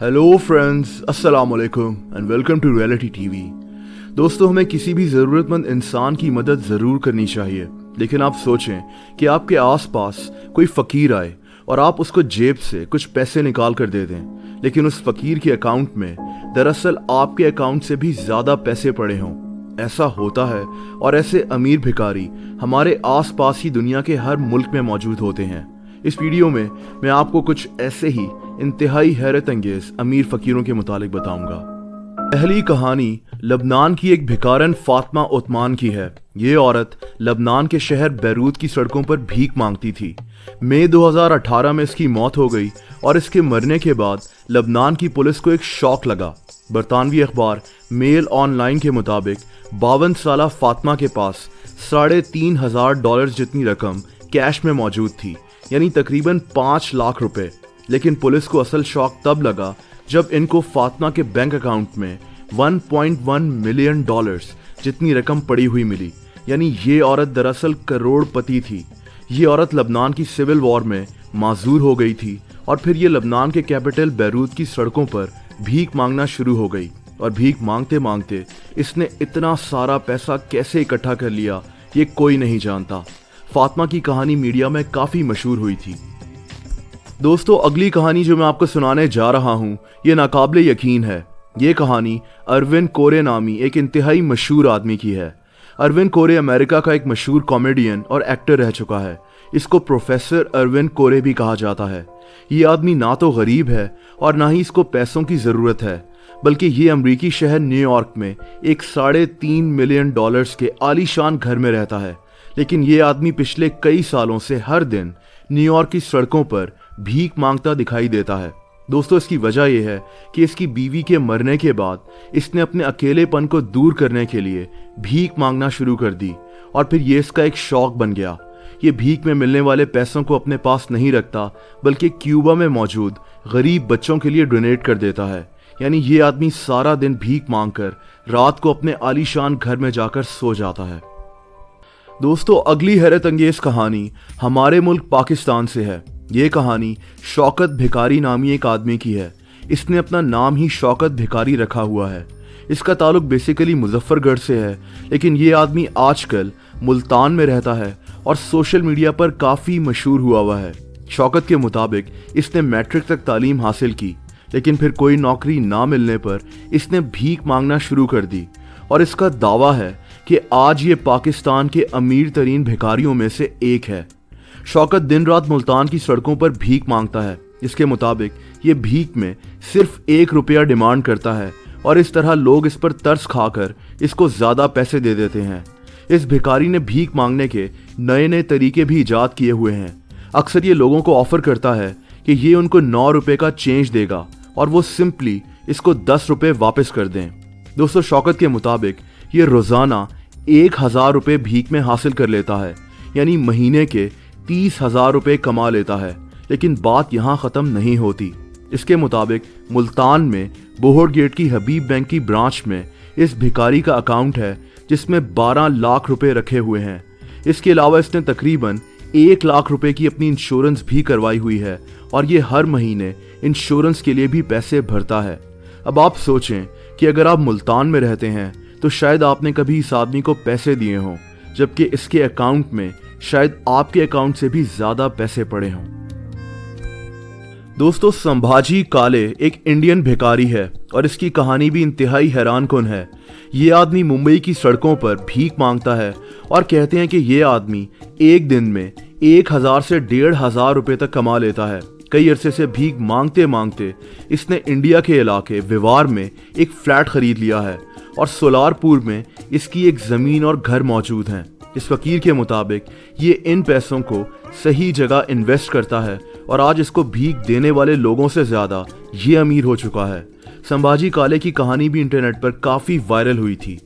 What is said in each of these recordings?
Hello friends, अस्सलाम वालेकुम and welcome to reality TV. दोस्तों, हमें किसी भी ज़रूरतमंद इंसान की मदद ज़रूर करनी चाहिए, लेकिन आप सोचें कि आपके आसपास कोई फ़कीर आए और आप उसको जेब से कुछ पैसे निकाल कर दे दें, लेकिन उस फ़कीर के अकाउंट में दरअसल आपके अकाउंट से भी ज़्यादा पैसे पड़े हों। ऐसा होता है और ऐसे अमीर भिखारी हमारे आसपास ही दुनिया के हर मुल्क में मौजूद होते हैं। इस वीडियो में मैं आपको कुछ ऐसे ही इंतहाई हैरत अंगेज अमीर फकीरों के मुतालिक बताऊंगा। पहली कहानी लबनान की एक भिखारन फातिमा उस्मान की है। ये औरत लबनान के शहर बैरूत की सड़कों पर भीख मांगती थी। मई 2018 में इसकी मौत हो गई और इसके मरने के बाद लबनान की पुलिस को एक शौक लगा। बरतानवी अखबार मेल ऑनलाइन के मुताबिक 52 साला फातिमा के पास $3,500 जितनी रकम कैश में मौजूद थी, यानी तकरीबन 5 लाख रुपए। लेकिन पुलिस को असल शौक तब लगा जब इनको फातिमा के बैंक अकाउंट में $1.1 मिलियन जितनी रकम पड़ी हुई मिली, यानी ये औरत दरअसल करोड़पति थी। ये औरत लबनान की सिविल वॉर में माजूर हो गई थी और फिर ये लबनान के कैपिटल बैरूत की सड़कों पर भीख मांगना शुरू हो गई और भीख मांगते मांगते इसने इतना सारा पैसा कैसे इकट्ठा कर लिया ये कोई नहीं जानता। फातिमा की कहानी मीडिया में काफ़ी मशहूर हुई थी। दोस्तों, अगली कहानी जो मैं आपको सुनाने जा रहा हूँ ये नाकाबिले यकीन है। ये कहानी अरविंद कोरे नामी एक इंतहाई मशहूर आदमी की है। अरविंद कोरे अमेरिका का एक मशहूर कॉमेडियन और एक्टर रह चुका है। इसको प्रोफेसर अरविंद कोरे भी कहा जाता है। ये आदमी ना तो गरीब है और ना ही इसको पैसों की ज़रूरत है, बल्कि ये अमरीकी शहर न्यूयॉर्क में एक $3.5 मिलियन के आलीशान घर में रहता है। लेकिन ये आदमी पिछले कई सालों से हर दिन न्यूयॉर्क की सड़कों पर भीख मांगता दिखाई देता है। दोस्तों, इसकी वजह यह है कि इसकी बीवी के मरने के बाद इसने अपने अकेलेपन को दूर करने के लिए भीख मांगना शुरू कर दी और फिर ये इसका एक शौक बन गया। ये भीख में मिलने वाले पैसों को अपने पास नहीं रखता, बल्कि क्यूबा में मौजूद गरीब बच्चों के लिए डोनेट कर देता है। यानी ये आदमी सारा दिन भीख मांगकर रात को अपने आलीशान घर में जाकर सो जाता है। दोस्तों, अगली हैरत अंगेज कहानी हमारे मुल्क पाकिस्तान से है। ये कहानी शौकत भिखारी नामी एक आदमी की है। इसने अपना नाम ही शौकत भिखारी रखा हुआ है। इसका ताल्लुक बेसिकली मुजफ्फरगढ़ से है, लेकिन ये आदमी आजकल मुल्तान में रहता है और सोशल मीडिया पर काफ़ी मशहूर हुआ है। शौकत के मुताबिक इसने मैट्रिक तक तालीम हासिल की, लेकिन फिर कोई नौकरी ना मिलने पर इसने भीख मांगना शुरू कर दी और इसका दावा है कि आज ये पाकिस्तान के अमीर तरीन भिखारियों में से एक है। शौकत दिन रात मुल्तान की सड़कों पर भीख मांगता है। इसके मुताबिक ये भीख में सिर्फ $1 डिमांड करता है और इस तरह लोग इस पर तरस खाकर इसको ज़्यादा पैसे दे देते हैं। इस भिखारी ने भीख मांगने के नए नए तरीके भी ईजाद किए हुए हैं। अक्सर ये लोगों को ऑफर करता है कि ये उनको $9 का चेंज देगा और वो सिंपली इसको $10 वापस कर दें। दोस्तों, शौकत के मुताबिक ये रोज़ाना $1,000 भीख में हासिल कर लेता है, यानी महीने के $30,000 कमा लेता है। लेकिन बात यहाँ ख़त्म नहीं होती। इसके मुताबिक मुल्तान में बोहर गेट की हबीब बैंक की ब्रांच में इस भिखारी का अकाउंट है जिसमें $12 लाख रखे हुए हैं। इसके अलावा इसने तकरीबन $1 लाख की अपनी इंश्योरेंस भी करवाई हुई है और ये हर महीने इंश्योरेंस के लिए भी पैसे भरता है। अब आप सोचें कि अगर आप मुल्तान में रहते हैं तो शायद आपने कभी इस आदमी को पैसे दिए हों, जबकि इसके अकाउंट में शायद आपके अकाउंट से भी ज़्यादा पैसे पड़े हों। दोस्तों, संभाजी काले एक इंडियन भिखारी है और इसकी कहानी भी इंतहाई हैरानकुन है। ये आदमी मुंबई की सड़कों पर भीख मांगता है और कहते हैं कि ये आदमी एक दिन में 1,000 से $1,500 तक कमा लेता है। कई अरसे से भीख मांगते मांगते इसने इंडिया के इलाके विवार में एक फ्लैट खरीद लिया है और सोलारपुर में इसकी एक ज़मीन और घर मौजूद हैं। इस फकीर के मुताबिक ये इन पैसों को सही जगह इन्वेस्ट करता है और आज इसको भीख देने वाले लोगों से ज़्यादा ये अमीर हो चुका है। संभाजी काले की कहानी भी इंटरनेट पर काफ़ी वायरल हुई थी।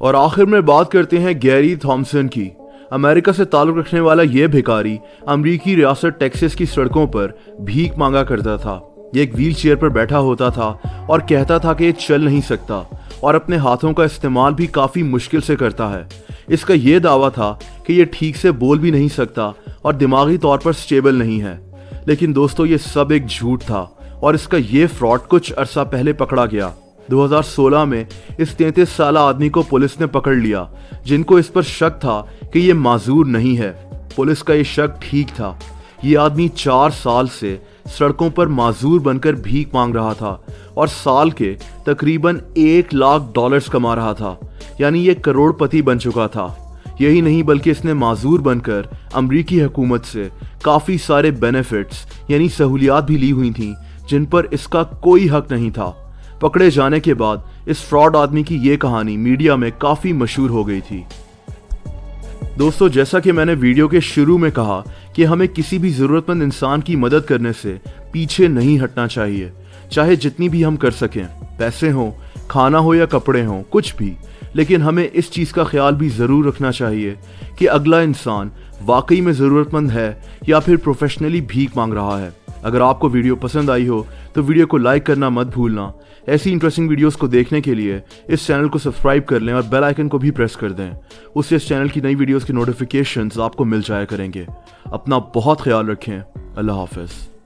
और आखिर में बात करते हैं गैरी थॉम्सन की। अमेरिका से ताल्लुक़ रखने वाला ये भिखारी अमरीकी रियासत टेक्सास की सड़कों पर भीख मांगा करता था। ये एक व्हील चेयर पर बैठा होता था और कहता था कि ये चल नहीं सकता और अपने हाथों का इस्तेमाल भी काफ़ी मुश्किल से करता है। इसका ये दावा था कि ये ठीक से बोल भी नहीं सकता और दिमागी तौर पर स्टेबल नहीं है। लेकिन दोस्तों, ये सब एक झूठ था और इसका ये फ्रॉड कुछ अरसा पहले पकड़ा गया। 2016 में इस 33 साल आदमी को पुलिस ने पकड़ लिया, जिनको इस पर शक था कि ये माजूर नहीं है। पुलिस का ये शक ठीक था। ये आदमी 4 साल से सड़कों पर माजूर बनकर भीख मांग रहा था और साल के तकरीबन $1 लाख कमा रहा था, यानी ये करोड़पति बन चुका था। यही नहीं बल्कि इसने माजूर बनकर अमरीकी हुकूमत से काफ़ी सारे बेनिफिट्स यानी सहूलियात भी ली हुई थीं, जिन पर इसका कोई हक नहीं था। पकड़े जाने के बाद इस फ्रॉड आदमी की ये कहानी मीडिया में काफ़ी मशहूर हो गई थी। दोस्तों, जैसा कि मैंने वीडियो के शुरू में कहा कि हमें किसी भी ज़रूरतमंद इंसान की मदद करने से पीछे नहीं हटना चाहिए, चाहे जितनी भी हम कर सकें, पैसे हों, खाना हो या कपड़े हों, कुछ भी। लेकिन हमें इस चीज़ का ख्याल भी ज़रूर रखना चाहिए कि अगला इंसान वाकई में ज़रूरतमंद है या फिर प्रोफेशनली भीख मांग रहा है। अगर आपको वीडियो पसंद आई हो तो वीडियो को लाइक करना मत भूलना। ऐसी इंटरेस्टिंग वीडियोस को देखने के लिए इस चैनल को सब्सक्राइब कर लें और बेल आइकन को भी प्रेस कर दें। उससे इस चैनल की नई वीडियोस की नोटिफिकेशंस आपको मिल जाया करेंगे। अपना बहुत ख्याल रखें। अल्लाह हाफ़िज़।